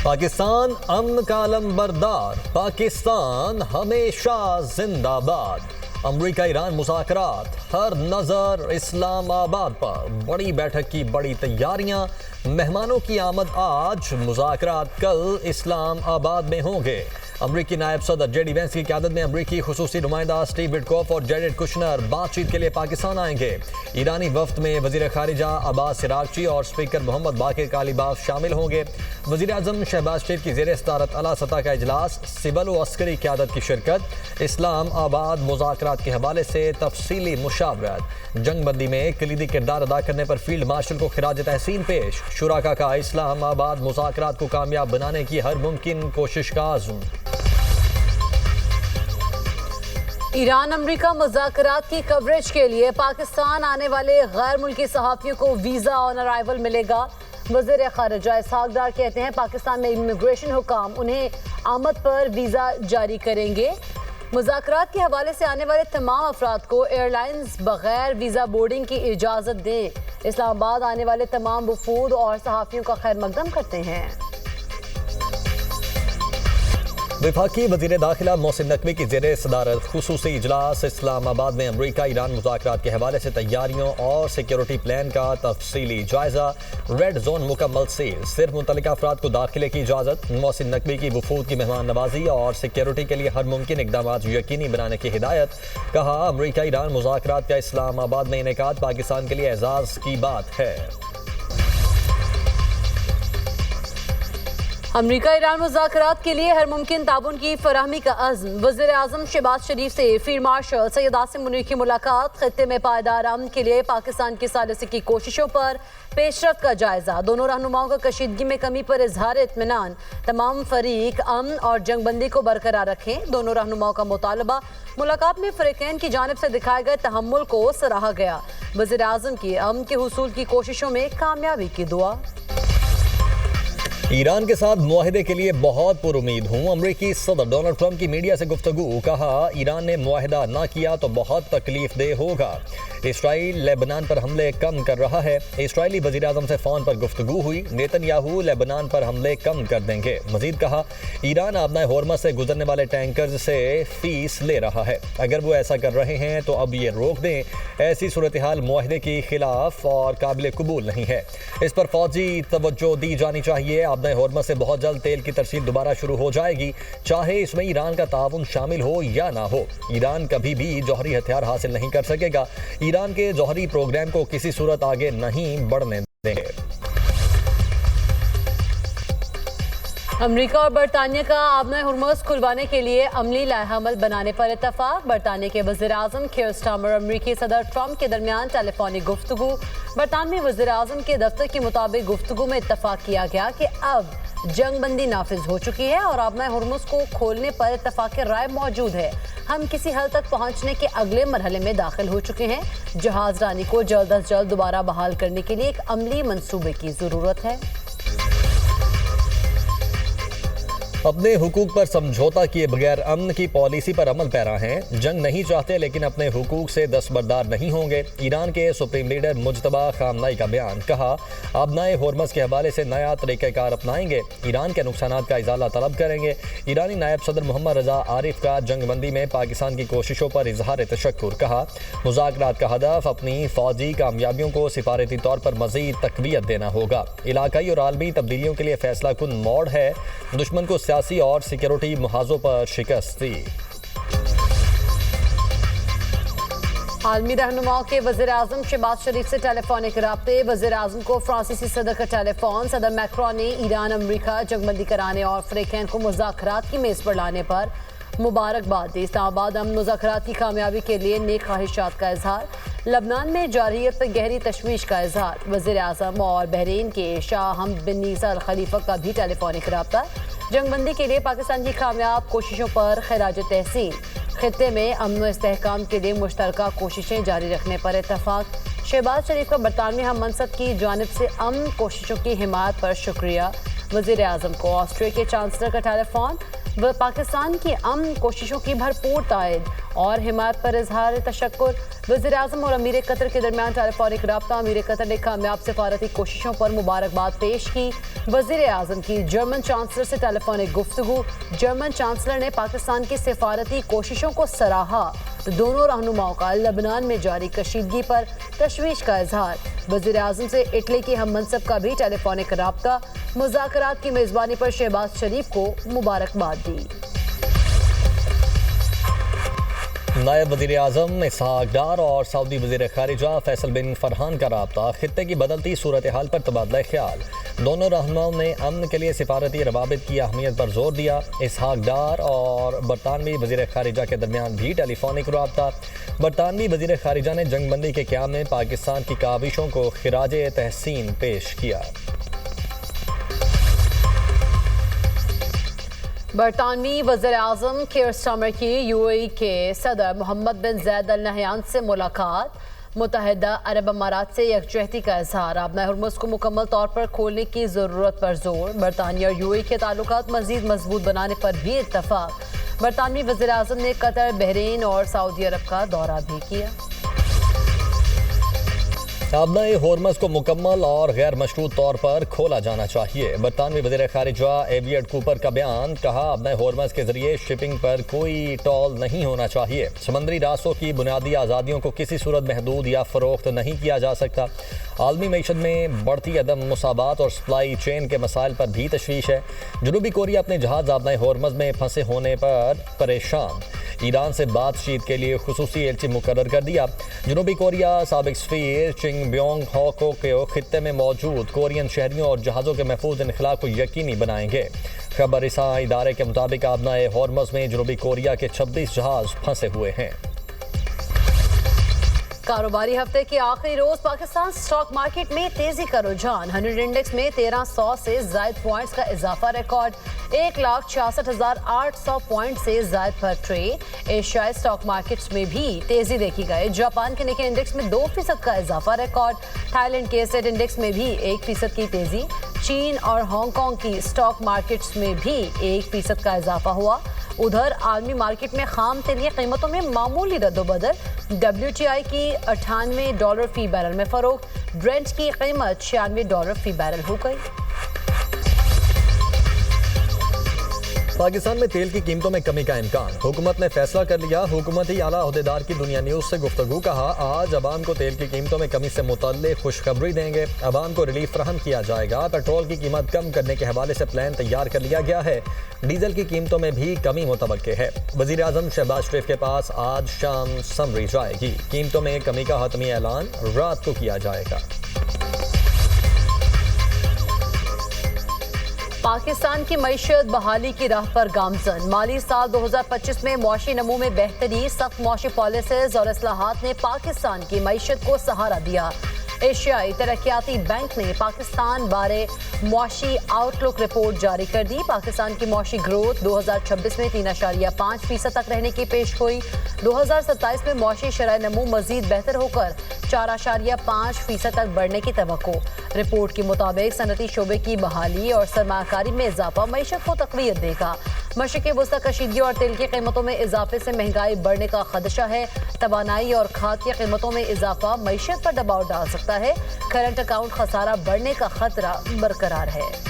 पाकिस्तान अमन का अलंबरदार, पाकिस्तान हमेशा जिंदाबाद। अमरीका ईरान मुज़ाकरात, हर नज़र इस्लामाबाद पर। बड़ी बैठक की बड़ी तैयारियां, मेहमानों की आमद आज, मुज़ाकरात कल इस्लामाबाद में होंगे। अमरीकी नायब सदर जेडी वेंस की क़यादत में अमरीकी खुसूसी नुमाइंदा स्टीव विटकॉफ और जेरेड कुशनर बातचीत के लिए पाकिस्तान आएंगे। ईरानी वफ्द में वज़ीर ख़ारिजा अब्बास सिरागची और स्पीकर मोहम्मद बाकिर कालीबाफ शामिल होंगे। वज़ीर आज़म शहबाज शरीफ की ज़ेर सदारत आला सतह का इजलास, सिविल व अस्करी क़यादत की शिरकत। इस्लामाबाद मुज़ाकरात के हवाले से तफसीली मुशावरत। जंगबंदी में कलीदी किरदार अदा करने पर फील्ड मार्शल को खिराज तहसीन पेश। शुराका का इस्लामाबाद मुज़ाकरात को कामयाब बनाने की हर मुमकिन कोशिश का आज़म। ईरान अमरीका मुज़ाकरात की कवरेज के लिए पाकिस्तान आने वाले गैर मुल्की सहाफ़ियों को वीज़ा ऑन अराइवल मिलेगा। वज़ीर ख़ारिजा इसहाक़ डार कहते हैं पाकिस्तान में इमिग्रेशन हुकाम उन्हें आमद पर वीज़ा जारी करेंगे। मुज़ाकरात के हवाले से आने वाले तमाम अफराद को एयरलाइंस बगैर वीज़ा बोर्डिंग की इजाज़त दें। इस्लामाबाद आने वाले तमाम वफूद और सहाफ़ियों का खैर मकदम करते हैं। वफाकी वज़ीर दाखिला मोहसिन नकवी की ज़ेर सदारत खुसूसी इजलास। इस्लामाबाद में अमरीका ईरान मुज़ाकरात के हवाले से तैयारियों और सिक्योरिटी प्लान का तफसीली जायज़ा। रेड जोन मुकम्मल सील, सिर्फ मुतल्लिका अफराद को दाखिले की इजाज़त। मोहसिन नकवी की वफूद की मेहमान नवाजी और सिक्योरिटी के लिए हर मुमकिन इकदाम यकीनी बनाने की हिदायत। कहा अमरीका ईरान मुज़ाकरात का इस्लामाबाद में इनेकाद पाकिस्तान के लिए एजाज़ की बात है। अमरीका ईरान मुज़ाकरात के लिए हर मुमकिन ताउन की फराहमी का अज़्म। वज़ीर आज़म शहबाज शरीफ से फील्ड मार्शल सैयद आसिम मुनीर की मुलाकात। खत्ते में पायदार अमन के लिए पाकिस्तान की सालिसी की कोशिशों पर पेशरफ्त का जायजा। दोनों रहनुमाओं का कशीदगी में कमी पर इजहार इत्मीनान। तमाम फरीक अमन और जंगबंदी को बरकरार रखें, दोनों रहनुमाओं का मुतालबा। मुलाकात में फ़रीक़ैन की जानिब से दिखाए गए तहम्मुल को सराहा गया। वज़ीर आज़म की अमन के हुसूल की कोशिशों में कामयाबी की दुआ। ईरान के साथ मुआहदे के लिए बहुत पुरुमीद हूँ। अमरीकी सदर डोनाल्ड ट्रंप की मीडिया से गुफ्तगू। कहा ईरान ने मुआहदा ना किया तो बहुत तकलीफ दे होगा। इसराइल लेबनान पर हमले कम कर रहा है। इसराइली वज़ीर आज़म से फ़ोन पर गुफ्तगू हुई। नेतन्याहू लेबनान पर हमले कम कर देंगे। मज़ीद कहा ईरान आबनाए होर्मज़ से गुजरने वाले टैंकर्स से फीस ले रहा है। अगर वो ऐसा कर रहे हैं तो अब ये रोक दें। ऐसी सूरत हाल मुआहदे के खिलाफ और काबिल कबूल नहीं है। इस पर फौजी तवज्जो दी जानी चाहिए। आबनाए होर्मज़ से बहुत जल्द तेल की तरसील दोबारा शुरू हो जाएगी, चाहे इसमें ईरान का ताउन शामिल हो या ना हो। ईरान कभी भी जौहरी हथियार हासिल नहीं कर सकेगा। ईरान के जौहरी प्रोग्राम को किसी सूरत आगे नहीं बढ़ने देंगे। अमरीका और बरतानिया का आबनाए होर्मुज़ खुलवाने के लिए अमली लाहमल बनाने पर इत्तफाक। बरतानिया के वज़ीर आज़म कीर स्टारमर अमरीकी सदर ट्रंप के दरमियान टेलीफोनिक गुफ्तगू। बरतानवी वज़ीर आज़म के दफ्तर के मुताबिक गुफ्तगू में इत्तफाक किया गया कि अब जंगबंदी नाफिज हो चुकी है और आबनाए होर्मुज़ को खोलने पर इत्तफाक राय मौजूद है। हम किसी हद तक पहुंचने के अगले मरहले में दाखिल हो चुके हैं। जहाज रानी को जल्द अज जल्द दोबारा बहाल करने के लिए एक अमली मंसूबे की ज़रूरत है। अपने हुकूक पर समझौता किए बगैर अमन की पॉलिसी पर अमल पैरा हैं। जंग नहीं चाहते लेकिन अपने हुकूक से दस्तबरदार नहीं होंगे। ईरान के सुप्रीम लीडर मुज्तबा खामनाई का बयान। कहा आबनाए होर्मज़ के हवाले से नया तरीक़ाकार अपनाएंगे। ईरान के नुकसानात का इजाला तलब करेंगे। ईरानी नायब सदर मोहम्मद रजा आरिफ का जंगबंदी में पाकिस्तान की कोशिशों पर इजहार तशक्कुर। कहा मुज़ाकरात का हदफ अपनी फौजी कामयाबियों को सिफारती तौर पर मज़ीद तक़वियत देना होगा। इलाकाई और आलमी तब्दीलियों के लिए फैसला कुन मोड़ है। दुश्मन को सियासी और सिक्योरिटी मुहाज़ों पर शिकस्त दी। आलमी रहनुमाओं के वज़ीर आज़म शहबाज शरीफ से टेलीफोनिक राब्ते। वज़ीर आज़म को फ्रांसीसी सदर का टेलीफोन। सदर मैक्रोन ने ईरान अमरीका जंगबंदी कराने और फ़रीक़ैन को मुज़ाकरात की मेज़ पर लाने पर मुबारकबाद दी। इस्लामाबाद अमन मुज़ाकरात की कामयाबी के लिए नेक ख्वाहिशात का इजहार। लबनान में जारहियत पर गहरी तशवीश का इजहार। वज़ीर आज़म और बहरीन के शाह हमद बिन ईसा अल खलीफा का भी टेलीफोनिक राब्ता। जंगबंदी के लिए पाकिस्तान की कामयाब कोशिशों पर खिराज तहसीन। खित्ते में अमन व इस्तेहकाम के लिए मुश्तरका कोशिशें जारी रखने पर इत्तफाक। शहबाज शरीफ का बरतानवी हम मनसब की जानिब से अमन कोशिशों की हिमायत पर शुक्रिया। वज़ीर आज़म को ऑस्ट्रिया के चांसलर का टेलीफोन। वह पाकिस्तान की अमन कोशिशों की भरपूर तायद और हिमायत पर इजहार तशक्कुर। वज़ीर-ए-आज़म और अमीर कतर के दरमियान टेलीफोनिक रब्ता। अमीर कतर ने कामयाब सिफारती कोशिशों पर मुबारकबाद पेश की। वज़ीर-ए-आज़म की जर्मन चांसलर से टेलीफोनिक गुफ्तगू। जर्मन चांसलर ने पाकिस्तान की सिफारती कोशिशों को सराहा। दोनों रहनुमाओं का लबनान में जारी कशीदगी पर तशवीश का इजहार। वज़ीर-ए-आज़म से इटली के हम मनसब का भी टेलीफोनिक रब्ता। मुज़ाकरात की मेज़बानी पर शहबाज शरीफ को मुबारकबाद दी। नायब वज़ीर-ए-आज़म इसहाक डार और सऊदी वज़ीर ख़ारिजा फैसल बिन फरहान का रब्ता। खित्ते की बदलती सूरत हाल पर तबादला ख्याल। दोनों रहनुमाओं ने अमन के लिए सिफारती रवाबित की अहमियत पर जोर दिया। इसहाक डार और बरतानवी वज़ीर ख़ारिजा के दरमियान भी टेलीफोनिक रब्ता। बरतानवी वज़ीर ख़ारिजा ने जंगबंदी के क़याम में पाकिस्तान की काविशों को खिराजे तहसीन पेश किया। बरतानवी वज़ीर-ए-आज़म कीर स्टारमर की यूएई के सदर मोहम्मद बिन ज़ैद अल नहयान से मुलाकात। मुत्तहिदा अरब अमारात से यकजहती का इजहार। आबना हुर्मुज़ को मुकम्मल तौर पर खोलने की ज़रूरत पर जोर। बरतानिया और यूएई के ताल्लुकात मज़ीद मजबूत बनाने पर भी इत्तफाक। बरतानवी वज़ीर-ए-आज़म ने कतर, बहरीन और सऊदी अरब का दौरा भी किया। आबना हुर्मुज़ को मुकम्मल और गैर मशरूत तौर पर खोला जाना चाहिए। बरतानवी वज़ीर ख़ारिजा एवियट कूपर का बयान। कहा, आबना हुर्मुज़ के जरिए शिपिंग पर कोई टॉल नहीं होना चाहिए। समंदरी रास्तों की बुनियादी आज़ादियों को किसी सूरत महदूद या फ़रोख्त नहीं किया जा सकता। आलमी मईशत में बढ़ती अदम मुसाबात और सप्लाई चेन के मसाइल पर भी तशवीश है। जनूबी कोरिया अपने जहाज़ आबना हुर्मुज़ में फंसे होने पर परेशान। ईरान से बातचीत के लिए खुसूसी एलची मुकर्रर कर दिया। जनूबी कोरिया साबिक सफ़ीर चिंग ब्योंग हो को खित्ते में मौजूद कोरियन शहरियों और जहाज़ों के महफूज इनखला को यकीनी बनाएंगे। खबर रिसां इदारे के मुताबिक आबना हुर्मुज़ में जनूबी कोरिया के 26 जहाज़ फंसे हुए हैं। कारोबारी हफ्ते के आखिरी रोज पाकिस्तान स्टॉक मार्केट में तेजी का रुझान। 100 इंडेक्स में 1300 से जायद पॉइंट्स का इजाफा रिकॉर्ड। 1,66,800 पॉइंट से जायद पर ट्रेड। एशियाई स्टॉक मार्केट्स में भी तेजी देखी गई। जापान के निक्के इंडेक्स में 2% का इजाफा रिकॉर्ड। थाईलैंड के एसेट इंडेक्स में भी 1% की तेजी। चीन और हांगकांग की स्टॉक मार्केट्स में भी 1% का इजाफा हुआ। उधर आलमी मार्केट में खाम तेल की कीमतों में मामूली रद्दोबदल। WTI की $98 फी बैरल में फरोख्त। ब्रेंट की कीमत $96 फी बैरल हो गई। पाकिस्तान में तेल की कीमतों में कमी का इम्कान। हुकूमत ने फैसला कर लिया। हुकूमती आला अहदेदार की दुनिया न्यूज़ से गुफ्तगू। कहा, आज अवाम को तेल की कीमतों में कमी से मुतल्लिक़ खुशखबरी देंगे। अवाम को रिलीफ फराहम किया जाएगा। पेट्रोल की कीमत कम करने के हवाले से प्लान तैयार कर लिया गया है। डीजल की कीमतों में भी कमी मुतवक्के है। वज़ीर-ए-आज़म शहबाज शरीफ के पास आज शाम समरी जाएगी। कीमतों में कमी का हतमी ऐलान रात को किया जाएगा। पाकिस्तान की मईशत बहाली की राह पर गामजन। माली साल 2025 में मुआशी नमू में बेहतरी। सख्त मुआशी पॉलिसीज और इस्लाहात ने पाकिस्तान की मईशत को सहारा दिया। एशियाई तरक्याती बैंक ने पाकिस्तान बारे मुआशी आउटलुक रिपोर्ट जारी कर दी। पाकिस्तान की मुआशी ग्रोथ 2026 में 3.5% तक रहने की पेशगोई। 2027 में मुआशी शरह नमू मजीद बेहतर होकर 4.5% तक बढ़ने की तवक्को। रिपोर्ट के मुताबिक सनती शोबे की बहाली और सरमाकारी में इजाफा मईशत को तक़वियत देगा। मशरिक़ वस्ता कशीदगी और तेल की कीमतों में इजाफे से महंगाई बढ़ने का खदशा है। तवानाई और खाद की कीमतों में इजाफा मईशत पर दबाव डाल सकता है। करंट अकाउंट खसारा बढ़ने का खतरा बरकरार है।